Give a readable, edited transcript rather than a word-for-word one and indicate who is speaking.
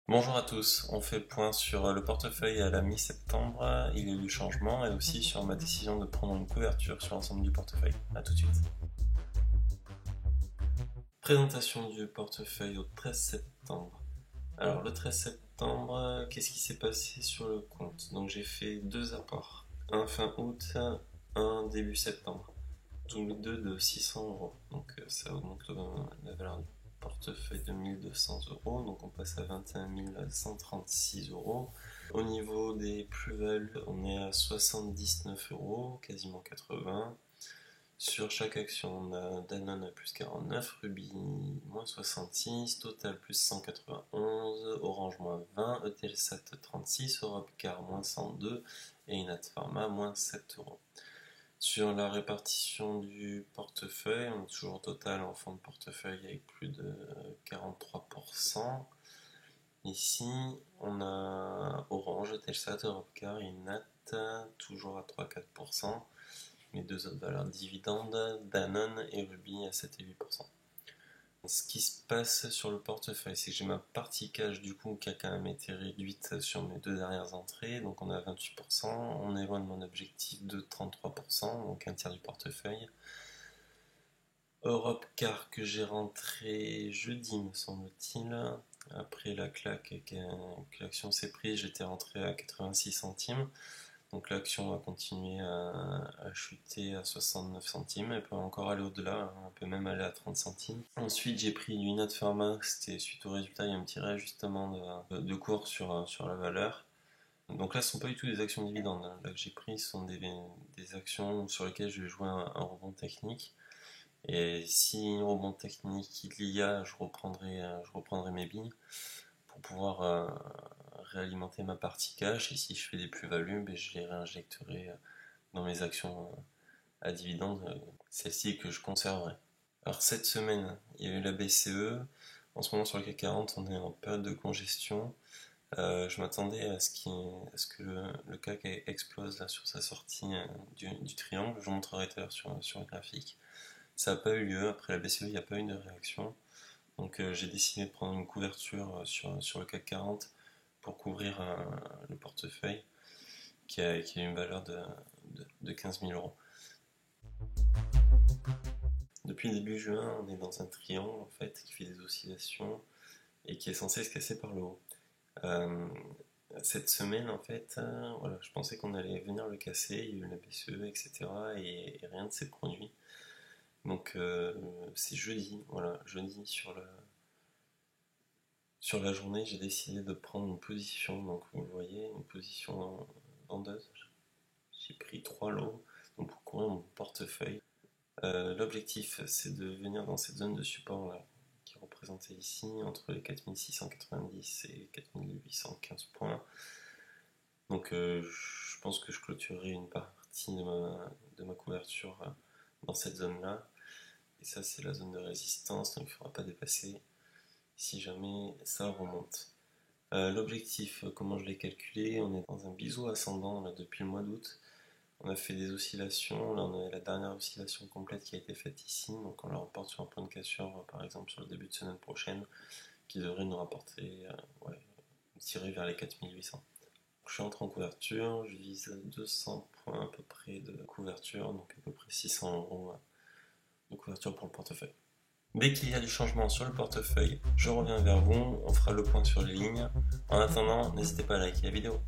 Speaker 1: Bonjour à tous, on fait le point sur le portefeuille à la mi-septembre, il y a eu du changement et aussi sur ma décision de prendre une couverture sur l'ensemble du portefeuille. A tout de suite. Présentation du portefeuille au 13 septembre. Alors le 13 septembre, qu'est-ce qui s'est passé sur le compte? Donc j'ai fait deux apports, un fin août, un début septembre, tous les deux de 600 €. Donc ça augmente la valeur du portefeuille de 1200 €, donc on passe à 21 136 €. Au niveau des plus-values, on est à 79 €, quasiment 80. Sur chaque action, on a Danone à plus 49, Ruby moins 66, Total plus 191, Orange moins 20, Eutelsat 36, Europcar moins 102 et Inat Pharma moins 7 €. Sur la répartition du portefeuille, on est toujours au total en fond de portefeuille avec plus de 43%. Ici, on a Orange, Eutelsat, Europcar et Inat, toujours à 3-4%. Les deux autres valeurs dividendes, Danone et Ruby à 7 et 8%. Ce qui se passe sur le portefeuille, c'est que j'ai ma partie cash du coup qui a quand même été réduite sur mes deux dernières entrées, donc on est à 28%, on est loin de mon objectif de 33%, donc un tiers du portefeuille. Europcar que j'ai rentré jeudi me semble-t-il, après la claque que l'action s'est prise, j'étais rentré à 86 centimes. Donc l'action va continuer à chuter à 69 centimes, elle peut encore aller au-delà, elle peut même aller à 30 centimes. Ensuite j'ai pris du Inat Pharma, c'était suite au résultat, il y a un petit réajustement de cours sur la valeur. Donc là ce ne sont pas du tout des actions dividendes, là que j'ai pris ce sont des actions sur lesquelles je vais jouer un rebond technique. Et si rebond technique il y a, je reprendrai mes billes pour pouvoir réalimenter ma partie cash, et si je fais des plus-values, je les réinjecterai dans mes actions à dividendes, celles-ci que je conserverai. Alors cette semaine, il y a eu la BCE, en ce moment sur le CAC 40 on est en période de congestion, je m'attendais à ce que le CAC explose là, sur sa sortie du triangle, je vous montrerai tout à l'heure sur le graphique. Ça n'a pas eu lieu, après la BCE il n'y a pas eu de réaction, donc j'ai décidé de prendre une couverture sur le CAC 40 pour couvrir le portefeuille qui a une valeur de 15 000 €. Depuis le début juin, on est dans un triangle en fait qui fait des oscillations et qui est censé se casser par le haut. Cette semaine en fait, voilà, je pensais qu'on allait venir le casser, il y a eu la BCE, etc. et rien ne s'est produit. Donc c'est jeudi, voilà, jeudi sur la journée, j'ai décidé de prendre une position, donc vous le voyez, une position vendeuse. J'ai pris 3 lots donc pour couvrir mon portefeuille. L'objectif, c'est de venir dans cette zone de support là, qui est représentée ici, entre les 4690 et 4815 points. Donc je pense que je clôturerai une partie de ma couverture dans cette zone-là. Et ça, c'est la zone de résistance, donc il ne faudra pas dépasser si jamais ça remonte. L'objectif, comment je l'ai calculé, on est dans un biseau ascendant là, depuis le mois d'août. On a fait des oscillations, là on a la dernière oscillation complète qui a été faite ici, donc on la reporte sur un point de cassure par exemple sur le début de semaine prochaine, qui devrait nous rapporter, tirer vers les 4800. Je suis entré en couverture, je vise 200 points à peu près de couverture, donc à peu près 600 € de couverture pour le portefeuille. Dès qu'il y a du changement sur le portefeuille, je reviens vers vous, on fera le point sur les lignes. En attendant, n'hésitez pas à liker la vidéo.